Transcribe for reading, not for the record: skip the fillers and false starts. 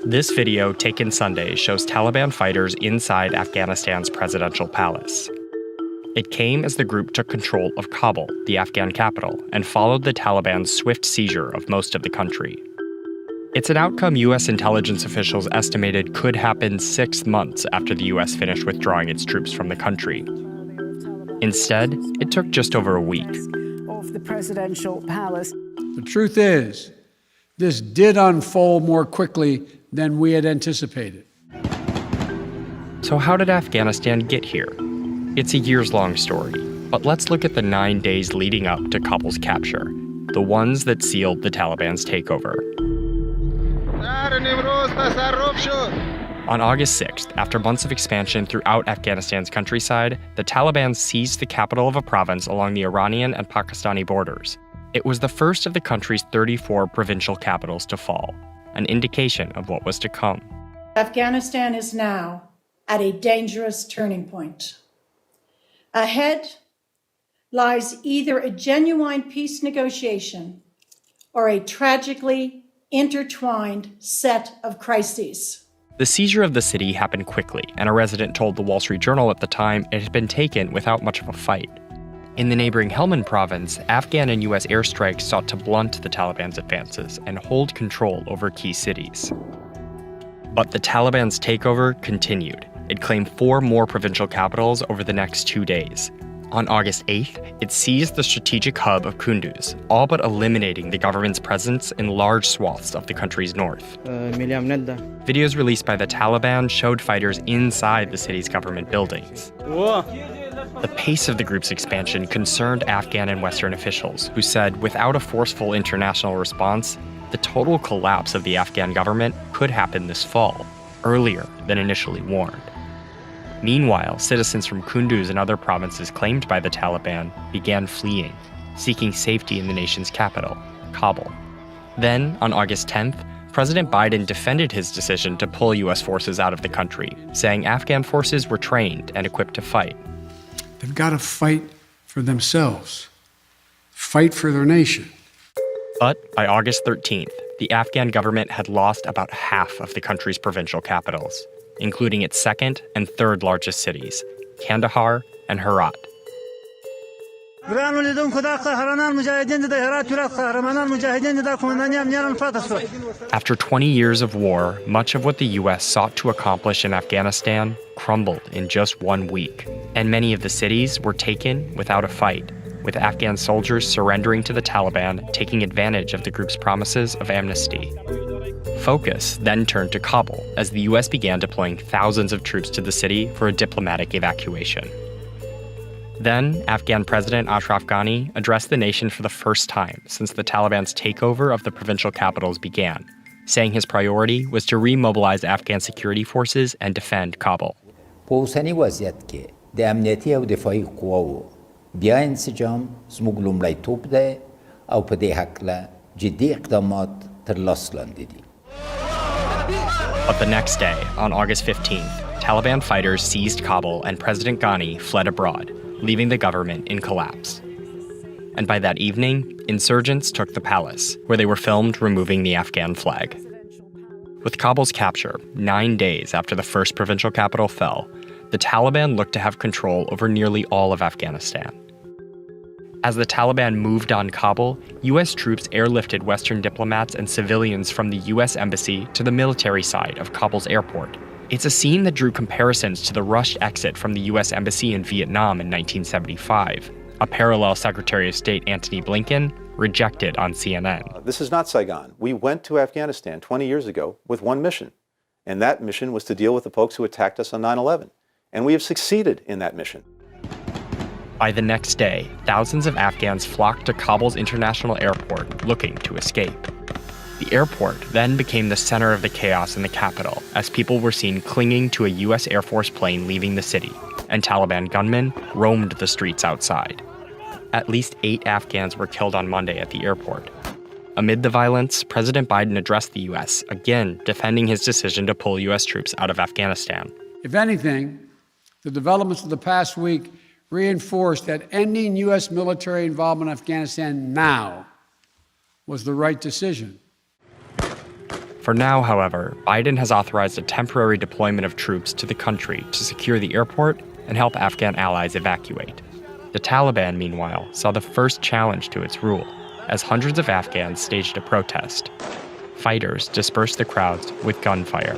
This video, taken Sunday, shows Taliban fighters inside Afghanistan's presidential palace. It came as the group took control of Kabul, the Afghan capital, and followed the Taliban's swift seizure of most of the country. It's an outcome U.S. intelligence officials estimated could happen 6 months after the U.S. finished withdrawing its troops from the country. Instead, it took just over a week. Of the presidential palace. The truth is, this did unfold more quickly than we had anticipated. So how did Afghanistan get here? It's a years-long story, but let's look at the 9 days leading up to Kabul's capture, the ones that sealed the Taliban's takeover. On August 6th, after months of expansion throughout Afghanistan's countryside, the Taliban seized the capital of a province along the Iranian and Pakistani borders. It was the first of the country's 34 provincial capitals to fall, an indication of what was to come. Afghanistan is now at a dangerous turning point. Ahead lies either a genuine peace negotiation or a tragically intertwined set of crises. The seizure of the city happened quickly, and a resident told the Wall Street Journal at the time it had been taken without much of a fight. In the neighboring Helmand province, Afghan and U.S. airstrikes sought to blunt the Taliban's advances and hold control over key cities. But the Taliban's takeover continued. It claimed 4 more provincial capitals over the next 2 days. On August 8th, it seized the strategic hub of Kunduz, all but eliminating the government's presence in large swaths of the country's north. Videos released by the Taliban showed fighters inside the city's government buildings. The pace of the group's expansion concerned Afghan and Western officials, who said without a forceful international response, the total collapse of the Afghan government could happen this fall, earlier than initially warned. Meanwhile, citizens from Kunduz and other provinces claimed by the Taliban began fleeing, seeking safety in the nation's capital, Kabul. Then, on August 10th, President Biden defended his decision to pull U.S. forces out of the country, saying Afghan forces were trained and equipped to fight. They've got to fight for themselves, fight for their nation. But by August 13th, the Afghan government had lost about half of the country's provincial capitals, including its second and third largest cities, Kandahar and Herat. After 20 years of war, much of what the U.S. sought to accomplish in Afghanistan crumbled in just 1 week, and many of the cities were taken without a fight, with Afghan soldiers surrendering to the Taliban, taking advantage of the group's promises of amnesty. Focus then turned to Kabul as the U.S. began deploying thousands of troops to the city for a diplomatic evacuation. Then, Afghan President Ashraf Ghani addressed the nation for the first time since the Taliban's takeover of the provincial capitals began, saying his priority was to remobilize Afghan security forces and defend Kabul. But the next day, on August 15th, Taliban fighters seized Kabul and President Ghani fled abroad, leaving the government in collapse. And by that evening, insurgents took the palace, where they were filmed removing the Afghan flag. With Kabul's capture, 9 days after the first provincial capital fell, the Taliban looked to have control over nearly all of Afghanistan. As the Taliban moved on Kabul, U.S. troops airlifted Western diplomats and civilians from the U.S. embassy to the military side of Kabul's airport. It's a scene that drew comparisons to the rushed exit from the U.S. embassy in Vietnam in 1975, a parallel Secretary of State Antony Blinken rejected on CNN. This is not Saigon. We went to Afghanistan 20 years ago with one mission, and that mission was to deal with the folks who attacked us on 9/11. And we have succeeded in that mission. By the next day, thousands of Afghans flocked to Kabul's international airport looking to escape. The airport then became the center of the chaos in the capital, as people were seen clinging to a U.S. Air Force plane leaving the city, and Taliban gunmen roamed the streets outside. At least 8 Afghans were killed on Monday at the airport. Amid the violence, President Biden addressed the U.S., again defending his decision to pull U.S. troops out of Afghanistan. If anything, the developments of the past week reinforced that ending U.S. military involvement in Afghanistan now was the right decision. For now, however, Biden has authorized a temporary deployment of troops to the country to secure the airport and help Afghan allies evacuate. The Taliban, meanwhile, saw the first challenge to its rule, as hundreds of Afghans staged a protest. Fighters dispersed the crowds with gunfire.